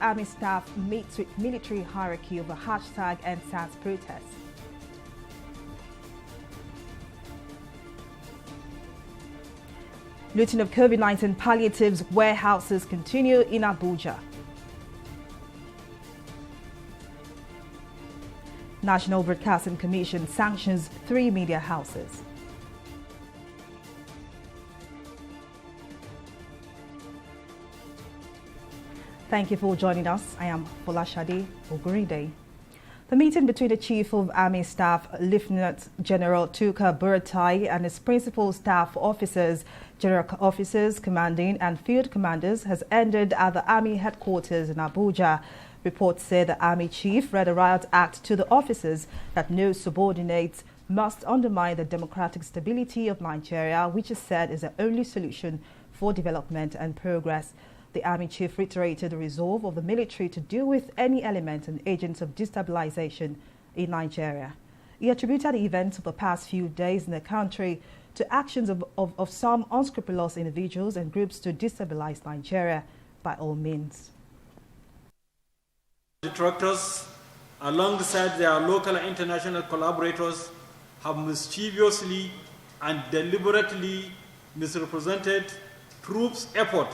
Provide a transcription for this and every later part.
Army staff meets with military hierarchy over hashtag #EndSARS protest. Looting of COVID-19 palliatives warehouses continue in Abuja. National Broadcasting Commission sanctions 3 media houses. Thank you for joining us. I am Folashade Oguride. The meeting between the Chief of Army Staff, Lieutenant General Tuka Buratai, and his principal staff officers, general officers, commanding and field commanders has ended at the Army headquarters in Abuja. Reports say the Army Chief read a riot act to the officers that no subordinates must undermine the democratic stability of Nigeria, which is said is the only solution for development and progress. The Army Chief reiterated the resolve of the military to deal with any element and agents of destabilization in Nigeria. He attributed the events of the past few days in the country to actions of some unscrupulous individuals and groups to destabilize Nigeria by all means. Detractors, alongside their local and international collaborators, have mischievously and deliberately misrepresented troops' effort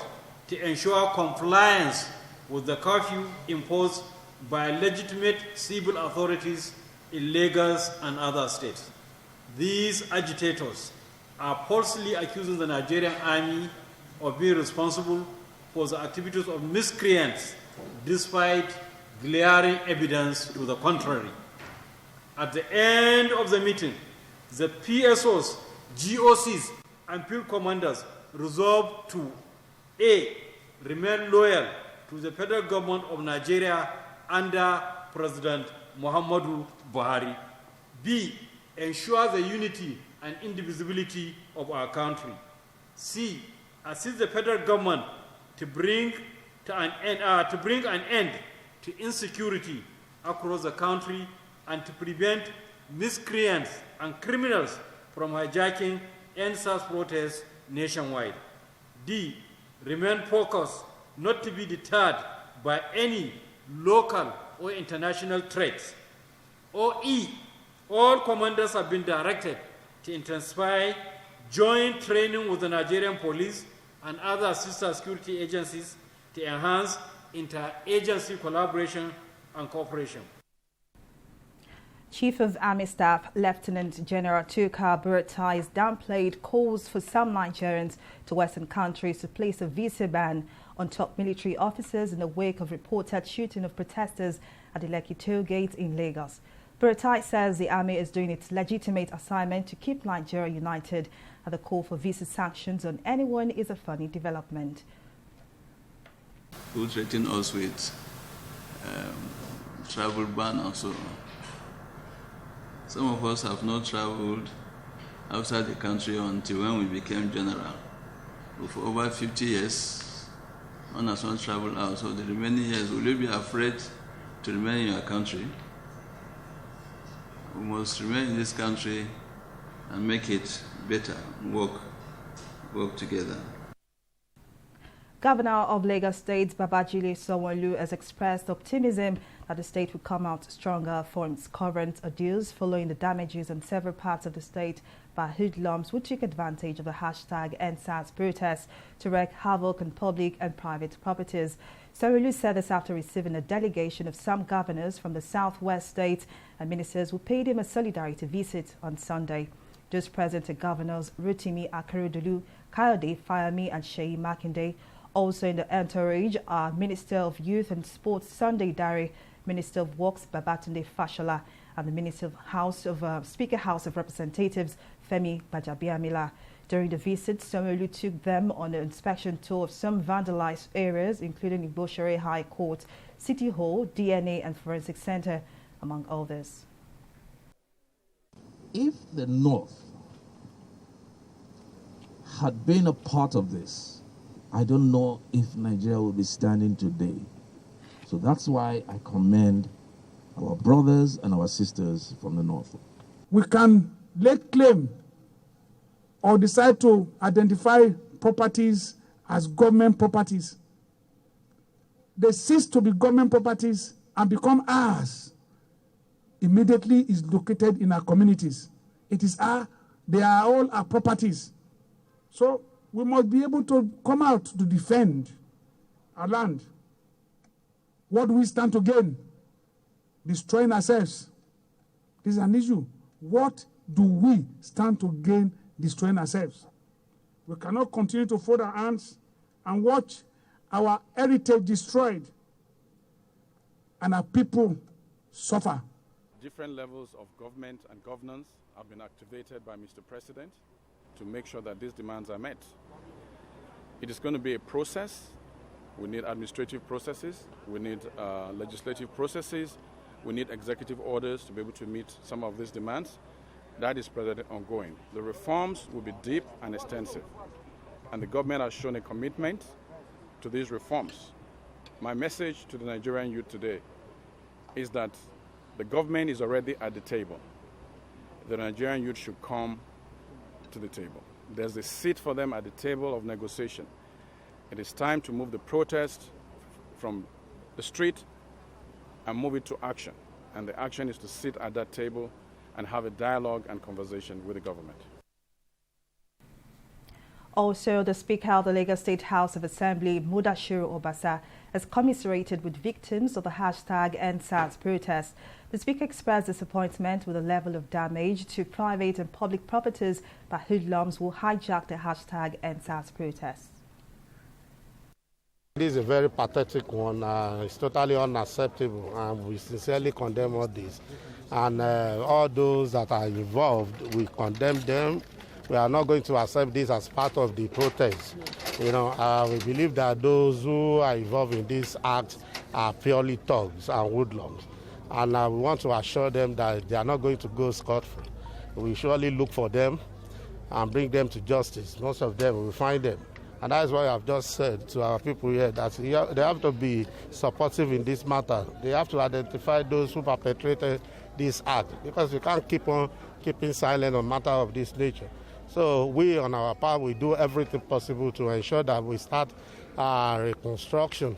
to ensure compliance with the curfew imposed by legitimate civil authorities in Lagos and other states. These agitators are falsely accusing the Nigerian Army of being responsible for the activities of miscreants, despite glaring evidence to the contrary. At the end of the meeting, the PSOs, GOCs, and field commanders resolved to A. Remain loyal to the federal government of Nigeria under President Muhammadu Buhari. B. Ensure the unity and indivisibility of our country. C. Assist the federal government to bring an end to insecurity across the country and to prevent miscreants and criminals from hijacking EndSARS protests nationwide. D. Remain focused not to be deterred by any local or international threats. Or E. All commanders have been directed to intensify joint training with the Nigerian police and other sister security agencies to enhance inter-agency collaboration and cooperation. Chief of Army Staff Lieutenant General Tuka Buratai has downplayed calls for some Nigerians to Western countries to place a visa ban on top military officers in the wake of reported shooting of protesters at the Lekki toll gate in Lagos. Buratai says the Army is doing its legitimate assignment to keep Nigeria united, and the call for visa sanctions on anyone is a funny development. Who threaten us with travel ban also. Some of us have not traveled outside the country until when we became general. For over 50 years, one has not traveled out. So the remaining years, will you be afraid to remain in your country? We must remain in this country and make it better, work together. Governor of Lagos State, Babajide Sanwo-Olu, has expressed optimism that the state will come out stronger from its current ordeals following the damages in several parts of the state by hoodlums who took advantage of the hashtag #EndSARS protests to wreak havoc on public and private properties. Sanwo-Olu said this after receiving a delegation of some governors from the southwest states and ministers who paid him a solidarity visit on Sunday. Those present are Governors Rotimi Akeredolu, Kayode Fayemi and Seyi Makinde. Also in the entourage are Minister of Youth and Sports Sunday Dare, Minister of Works Babatunde Fashola, and the Minister of Speaker House of Representatives Femi Gbajabiamila. During the visit, Sanwo-Olu took them on an inspection tour of some vandalized areas, including Igboshere High Court, City Hall, DNA and Forensic Center, among others. If the North had been a part of this, I don't know if Nigeria will be standing today. So that's why I commend our brothers and our sisters from the North. We can lay claim or decide to identify properties as government properties. they cease to be government properties and become ours, immediately is located in our communities. It is they are all our properties. So we must be able to come out to defend our land. What do we stand to gain? Destroying ourselves. This is an issue. What do we stand to gain destroying ourselves? We cannot continue to fold our hands and watch our heritage destroyed and our people suffer. Different levels of government and governance have been activated by Mr. President to make sure that these demands are met. It is going to be a process. We need administrative processes, we need legislative processes, we need executive orders to be able to meet some of these demands. That is presently ongoing. The reforms will be deep and extensive, and the government has shown a commitment to these reforms. My message to the Nigerian youth today is that the government is already at the table. The Nigerian youth should come to the table. There's a seat for them at the table of negotiation. It is time to move the protest from the street and move it to action. And the action is to sit at that table and have a dialogue and conversation with the government. Also, the Speaker of the Lagos State House of Assembly, Mudashiru Obasa, has commiserated with victims of the #EndSARS protest. The Speaker expressed disappointment with the level of damage to private and public properties by hoodlums who hijacked the #EndSARS protest. This is a very pathetic one. It's totally unacceptable, and we sincerely condemn all this. And all those that are involved, we condemn them. We are not going to accept this as part of the protest. We believe that those who are involved in this act are purely thugs and hoodlums. And we want to assure them that they are not going to go scot-free. We surely look for them and bring them to justice. Most of them, we will find them. And that's why I've just said to our people here that they have to be supportive in this matter. They have to identify those who perpetrated this act, because we can't keep on keeping silent on matter of this nature. So we, on our part, we do everything possible to ensure that we start reconstruction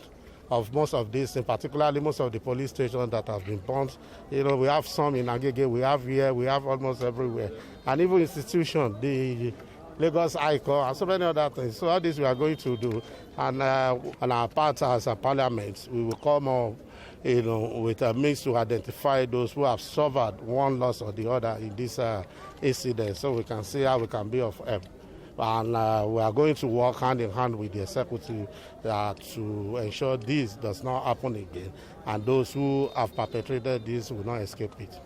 of most of this, in particularly most of the police stations that have been burnt. We have some in Agege, we have here, we have almost everywhere. And even institutions, the Lagos ICO, and so many other things. So all this we are going to do. And on our part as a parliament, we will come up with a means to identify those who have suffered one loss or the other in this incident, so we can see how we can be of help. And we are going to work hand in hand with the executive to ensure this does not happen again, and those who have perpetrated this will not escape it.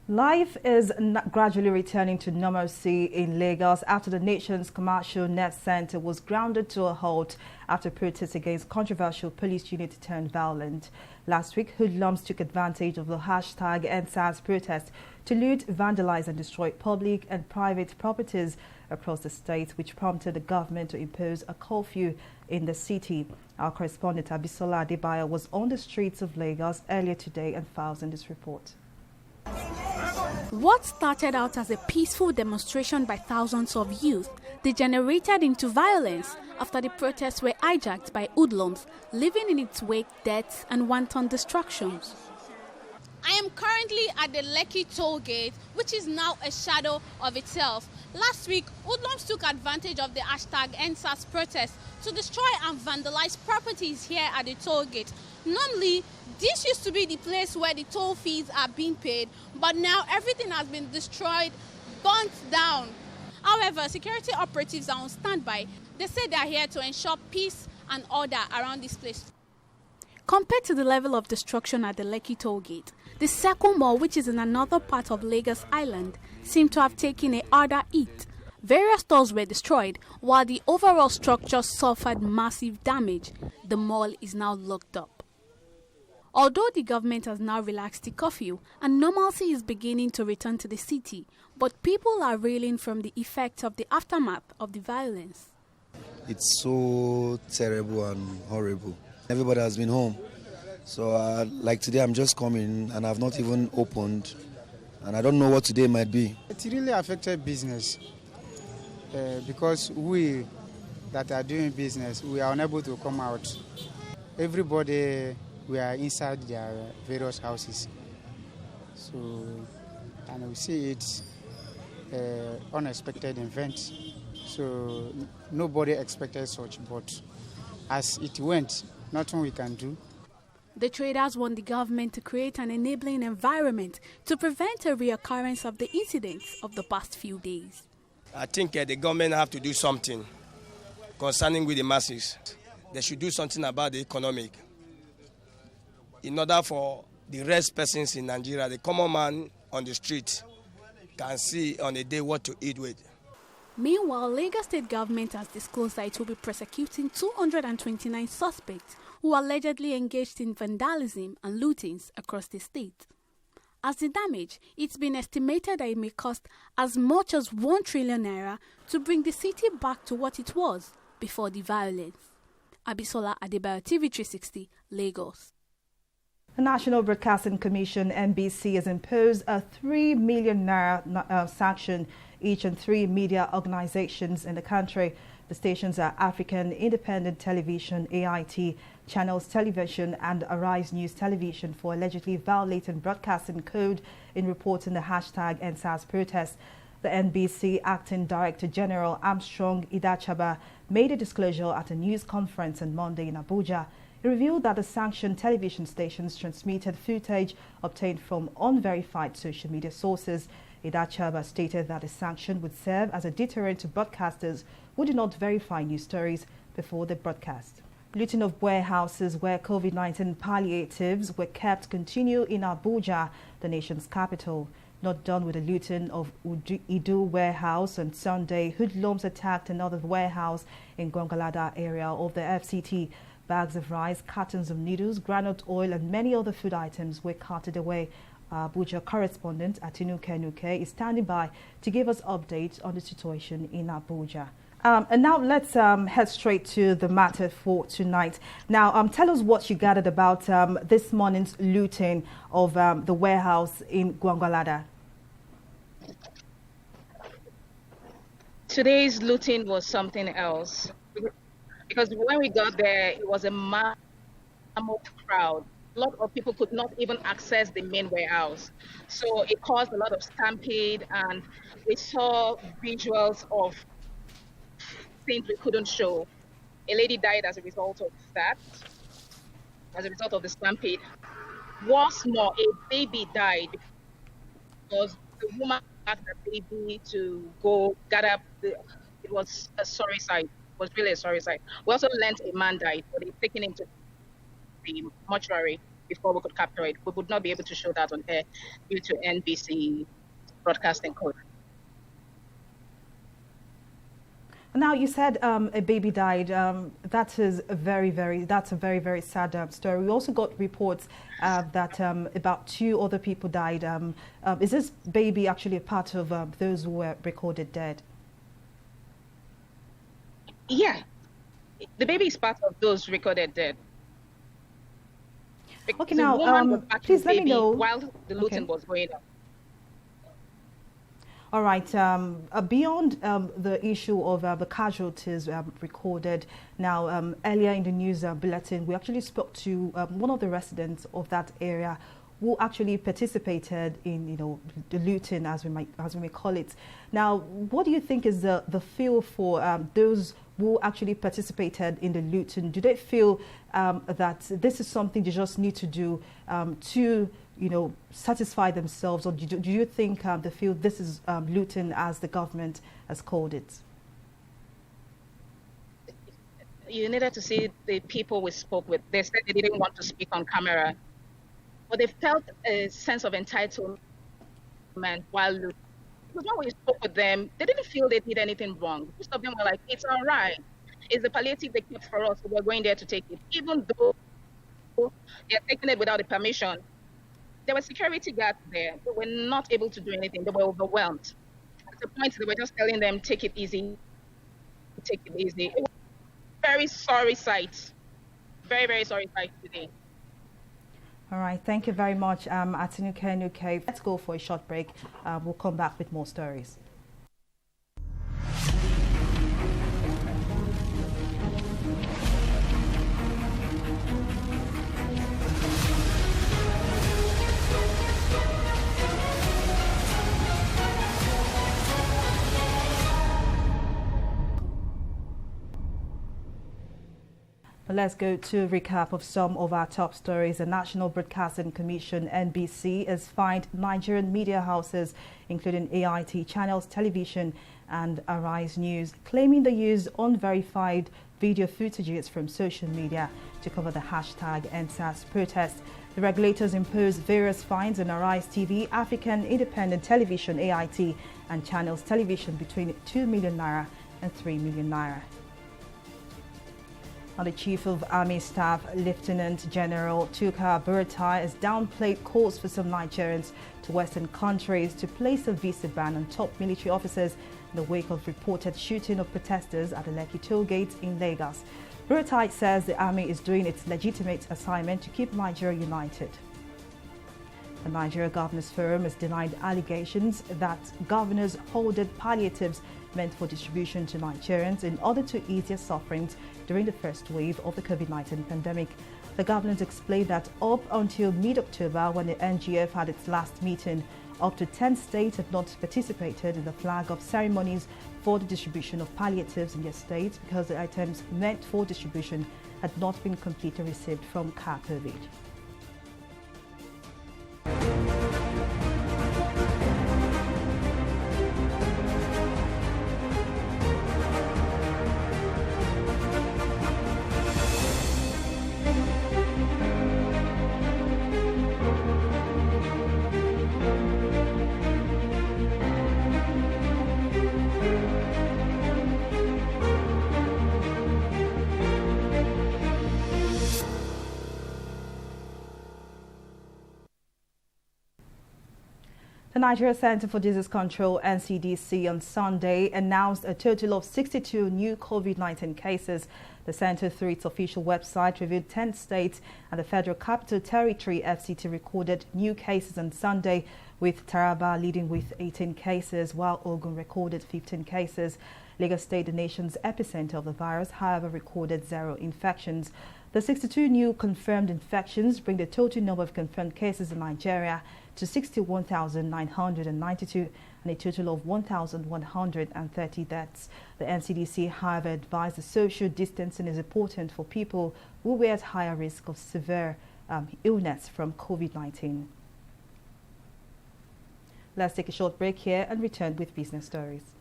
Life is gradually returning to normalcy in Lagos after the nation's commercial net center was grounded to a halt after protests against controversial police unit turned violent. Last week, hoodlums took advantage of the #EndSARS protest to loot, vandalize and destroy public and private properties across the state, which prompted the government to impose a curfew in the city. Our correspondent Abisola Adebayo was on the streets of Lagos earlier today and files in this report. What started out as a peaceful demonstration by thousands of youth degenerated into violence after the protests were hijacked by hoodlums, leaving in its wake deaths and wanton destructions. I am currently at the Lekki toll gate, which is now a shadow of itself. Last week, hoodlums took advantage of the #EndSARS protest to destroy and vandalize properties here at the toll gate. Normally, this used to be the place where the toll fees are being paid, but now everything has been destroyed, burnt down. However, security operatives are on standby. They say they are here to ensure peace and order around this place. Compared to the level of destruction at the Lekki toll gate, the Circle Mall, which is in another part of Lagos Island, seemed to have taken a harder hit. Various stores were destroyed, while the overall structure suffered massive damage. The mall is now locked up. Although the government has now relaxed the curfew and normalcy is beginning to return to the city, but people are reeling from the effects of the aftermath of the violence. It's so terrible and horrible. Everybody has been home. So like today, I'm just coming and I've not even opened, and I don't know what today might be. It really affected business because we that are doing business, we are unable to come out. Everybody, we are inside their various houses. So, and we see it unexpected event. So nobody expected such, but as it went, nothing we can do. The traders want the government to create an enabling environment to prevent a reoccurrence of the incidents of the past few days. I think the government have to do something concerning with the masses. They should do something about the economic. In order for the rest persons in Nigeria, the common man on the street can see on a day what to eat with. Meanwhile, Lagos State government has disclosed that it will be prosecuting 229 suspects who allegedly engaged in vandalism and lootings across the state. As the damage, it's been estimated that it may cost as much as 1 trillion naira to bring the city back to what it was before the violence. Abisola Adebayo, TV360, Lagos. The National Broadcasting Commission, NBC, has imposed a 3 million naira sanction each on 3 media organizations in the country. The stations are African Independent Television, AIT, Channels Television and Arise News Television for allegedly violating broadcasting code in reporting the hashtag #EndSARS protest. The NBC Acting Director General Armstrong Idachaba made a disclosure at a news conference on Monday in Abuja. He revealed that the sanctioned television stations transmitted footage obtained from unverified social media sources. Idachaba stated that the sanction would serve as a deterrent to broadcasters who do not verify news stories before they broadcast. Looting of warehouses where COVID-19 palliatives were kept continue in Abuja, the nation's capital. Not done with the looting of Idu warehouse on Sunday, hoodlums attacked another warehouse in Gwangwalada area of the FCT. Bags of rice, cartons of noodles, groundnut oil and many other food items were carted away. Abuja correspondent Atinuke Nuke is standing by to give us updates on the situation in Abuja. And now let's head straight to the matter for tonight. Now, tell us what you gathered about this morning's looting of the warehouse in Gwangwalada. Today's looting was something else. Because when we got there, it was a mammoth crowd. A lot of people could not even access the main warehouse. So it caused a lot of stampede, and we saw visuals of things we couldn't show. A lady died as a result of that, as a result of the stampede. What's more, a baby died because the woman asked the baby to go gather up. It was a sorry sight. It was really a sorry sight. We also learned a man died, but they've taken him to the mortuary before we could capture it. We would not be able to show that on air due to NBC broadcasting code. Now, you said a baby died. That is a very, very sad story. We also got reports that about 2 other people died. Is this baby actually a part of those who were recorded dead? Yeah, the baby is part of those recorded dead. Okay, now, please let me know. While the looting was going on. All right. Beyond the issue of the casualties recorded, now earlier in the news bulletin, we actually spoke to one of the residents of that area who actually participated in, the looting, as we may call it. Now, what do you think is the feel for those who actually participated in the looting? Do they feel that this is something they just need to do to, satisfy themselves, or do you think they feel this is looting as the government has called it? You needed to see the people we spoke with. They said they didn't want to speak on camera, but they felt a sense of entitlement while looting. Because when we spoke with them, they didn't feel they did anything wrong. Most of them were like, it's all right. It's the palliative they kept for us. So we're going there to take it. Even though they're taking it without the permission, there were security guards there. They were not able to do anything. They were overwhelmed. At the point, they were just telling them, take it easy. Take it easy. It was a very sorry sight. Very, very sorry sight today. All right. Thank you very much, Atinuke Nuke. Let's go for a short break. We'll come back with more stories. Let's go to a recap of some of our top stories. The National Broadcasting Commission, NBC, has fined Nigerian media houses, including AIT Channels Television and Arise News, claiming they use unverified video footages from social media to cover the hashtag #EndSARS protest. The regulators imposed various fines on Arise TV, African Independent Television, AIT, and Channels Television between 2 million naira and 3 million naira. The Chief of Army Staff, Lieutenant General Tuka Buratai, has downplayed calls for some Nigerians to Western countries to place a visa ban on top military officers in the wake of reported shooting of protesters at the Lekki toll gate in Lagos. Buratai says the army is doing its legitimate assignment to keep Nigeria united. The Nigeria Governors Forum has denied allegations that governors hoarded palliatives meant for distribution to Nigerians in order to ease their sufferings during the first wave of the COVID-19 pandemic. The governors explained that up until mid-October, when the NGF had its last meeting, up to 10 states had not participated in the flag-off ceremonies for the distribution of palliatives in their states because the items meant for distribution had not been completely received from COVID. The Nigeria Center for Disease Control, NCDC, on Sunday announced a total of 62 new COVID-19 cases. The center, through its official website, revealed 10 states and the Federal Capital Territory, FCT, recorded new cases on Sunday, with Taraba leading with 18 cases, while Ogun recorded 15 cases. Lagos State, the nation's epicenter of the virus, however, recorded 0 infections. The 62 new confirmed infections bring the total number of confirmed cases in Nigeria to 61,992 and a total of 1,130 deaths. The NCDC, however, advised that social distancing is important for people who were at higher risk of severe illness from COVID-19. Let's take a short break here and return with business stories.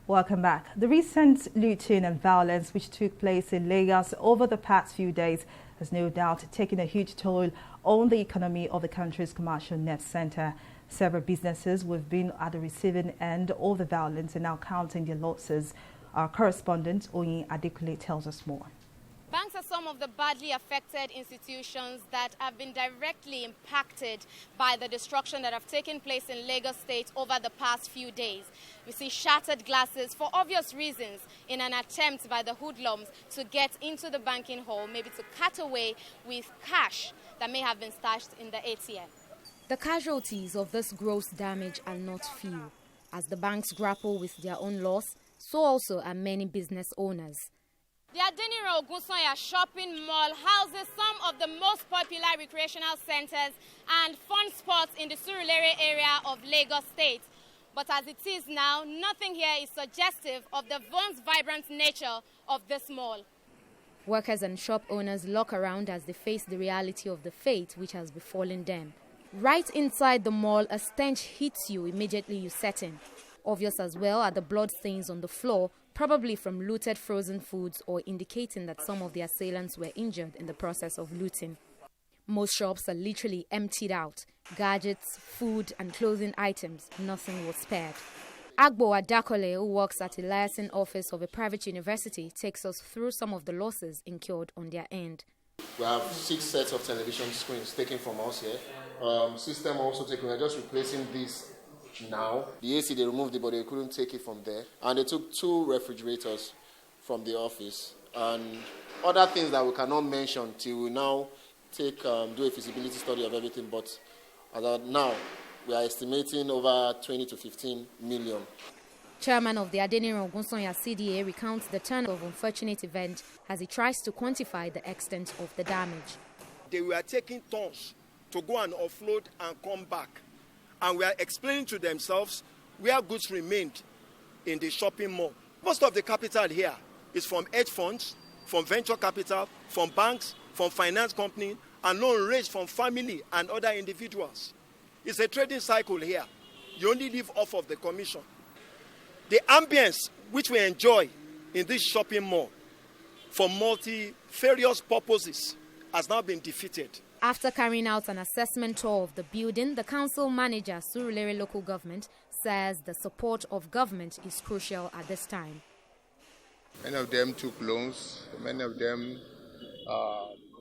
Welcome back. The recent looting and violence which took place in Lagos over the past few days has no doubt taken a huge toll on the economy of the country's commercial net center. Several businesses who have been at the receiving end of the violence are now counting their losses. Our correspondent, Oyin Adekule, tells us more. Banks are some of the badly affected institutions that have been directly impacted by the destruction that have taken place in Lagos State over the past few days. We see shattered glasses for obvious reasons in an attempt by the hoodlums to get into the banking hall, maybe to cut away with cash that may have been stashed in the ATM. The casualties of this gross damage are not few. As the banks grapple with their own loss, so also are many business owners. The Adeniro Ogunsanya shopping mall houses some of the most popular recreational centers and fun spots in the Surulere area of Lagos State. But as it is now, nothing here is suggestive of the once vibrant nature of this mall. Workers and shop owners look around as they face the reality of the fate which has befallen them. Right inside the mall, a stench hits you immediately you set in. Obvious as well are the blood stains on the floor, probably from looted frozen foods or indicating that some of the assailants were injured in the process of looting. Most shops are literally emptied out. Gadgets, food and clothing items, nothing was spared. Agbo Adakole, who works at the liaison office of a private university, takes us through some of the losses incurred on their end. We have 6 sets of television screens taken from us here. System also taken. We're just replacing this now. The AC, they removed it, but they couldn't take it from there. And they took 2 refrigerators from the office and other things that we cannot mention till we now do a feasibility study of everything. But as of now, we are estimating over 20 to 15 million. Chairman of the Adeniran Ogunsonya CDA recounts the turn of unfortunate event as he tries to quantify the extent of the damage. They were taking tons to go and offload and come back. And we are explaining to themselves where goods remained in the shopping mall. Most of the capital here is from hedge funds, from venture capital, from banks, from finance companies, and loan raised from family and other individuals. It's a trading cycle here. You only live off of the commission. The ambience which we enjoy in this shopping mall for multifarious purposes has now been defeated. After carrying out an assessment tour of the building, the council manager, Surulere Local Government, says the support of government is crucial at this time. Many of them took loans. Many of them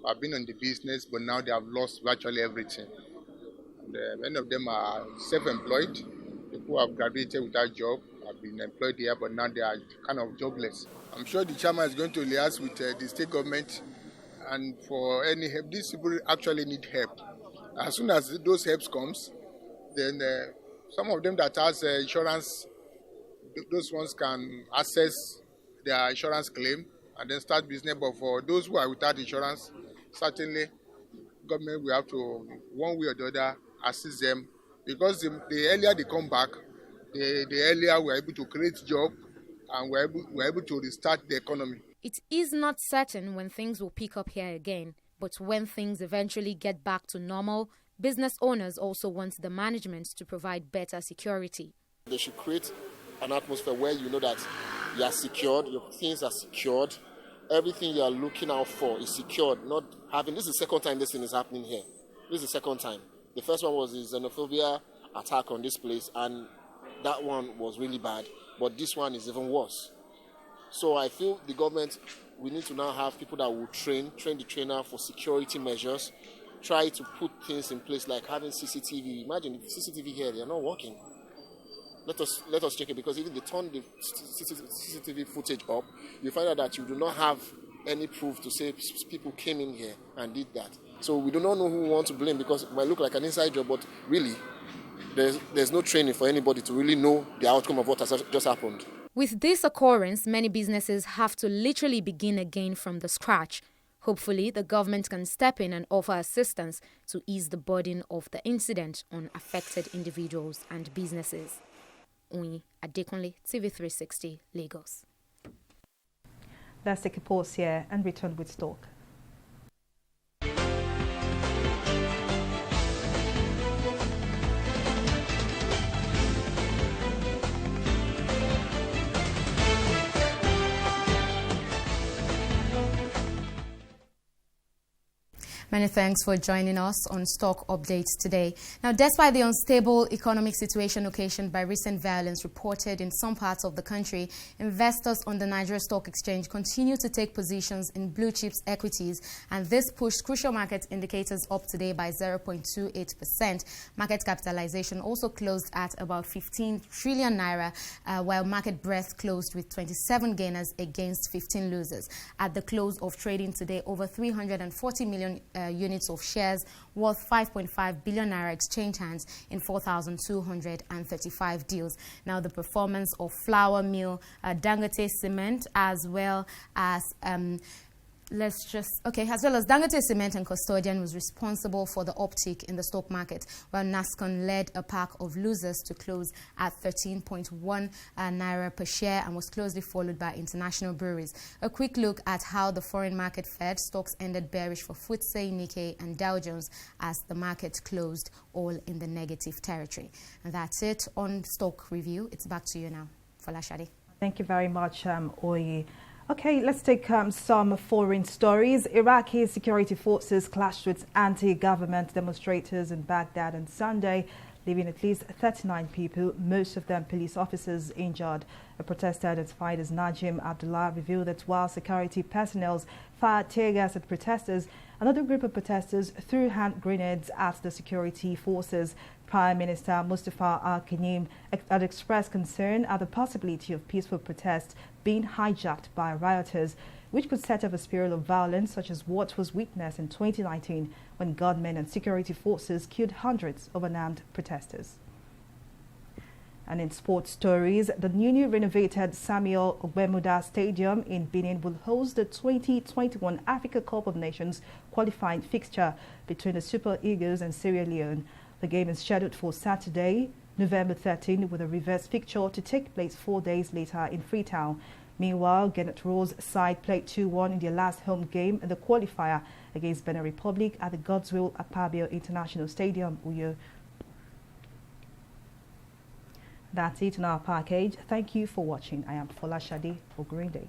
have been in the business, but now they have lost virtually everything. And, many of them are self-employed. People who have graduated without job have been employed here, but now they are kind of jobless. I'm sure the chairman is going to liaise with the state government, and for any help, these people actually need help. As soon as those helps comes, then some of them that has insurance, those ones can access their insurance claim and then start business. But for those who are without insurance, certainly government will have to, one way or the other, assist them, because the earlier they come back, the earlier we're able to create jobs and we're able to restart the economy. It is not certain when things will pick up here again, but when things eventually get back to normal, business owners also want the management to provide better security. They should create an atmosphere where you know that you are secured, your things are secured, everything you are looking out for is secured. Not having, this is the second time this thing is happening here. This is the second time. The first one was the xenophobia attack on this place, and that one was really bad, but this one is even worse. So I feel the government, we need to now have people that will train the trainer for security measures, try to put things in place like having CCTV. Imagine if CCTV here, they are not working. Let us check it, because even they turn the CCTV footage up, you find out that you do not have any proof to say people came in here and did that. So we do not know who we want to blame, because it might look like an inside job, but really there's no training for anybody to really know the outcome of what has just happened. With this occurrence, many businesses have to literally begin again from the scratch. Hopefully, the government can step in and offer assistance to ease the burden of the incident on affected individuals and businesses. Oyin Adekunle, TV360, Lagos. Let's take a pause here and return with talk. Many thanks for joining us on Stock Updates today. Now, despite the unstable economic situation occasioned by recent violence reported in some parts of the country, investors on the Nigeria Stock Exchange continue to take positions in blue chips equities, and this pushed crucial market indicators up today by 0.28%. Market capitalization also closed at about 15 trillion naira, while market breadth closed with 27 gainers against 15 losers. At the close of trading today, over 340 million units of shares worth 5.5 billion naira exchange hands in 4,235 deals. Now, the performance of flour mill, Dangote Cement, as well as Dangote Cement and Custodian was responsible for the uptick in the stock market, while Nascon led a pack of losers to close at 13.1 naira per share and was closely followed by international breweries. A quick look at how the foreign market fared. Stocks ended bearish for FTSE, Nikkei and Dow Jones as the market closed all in the negative territory. And that's it on Stock Review. It's back to you now. Folashade. Thank you very much, Oyi. Okay, let's take some foreign stories. Iraqi security forces clashed with anti-government demonstrators in Baghdad on Sunday, leaving at least 39 people, most of them police officers, injured. A protester identified as Najim Abdullah revealed that while security personnel fired tear gas at protesters, another group of protesters threw hand grenades at the security forces. Prime Minister Mustafa Al-Kanim had expressed concern at the possibility of peaceful protests being hijacked by rioters, which could set off a spiral of violence such as what was witnessed in 2019 when gunmen and security forces killed hundreds of unarmed protesters. And in sports stories, the newly renovated Samuel Ogbemuda Stadium in Benin will host the 2021 Africa Cup of Nations qualifying fixture between the Super Eagles and Sierra Leone. The game is scheduled for Saturday, November 13, with a reverse fixture to take place 4 days later in Freetown. Meanwhile, Gannett Rose side played 2-1 in their last home game in the qualifier against Benin Republic at the Godswill Akpabio International Stadium, Uyo. That's it in our package. Thank you for watching. I am Fola Shade for Green Day.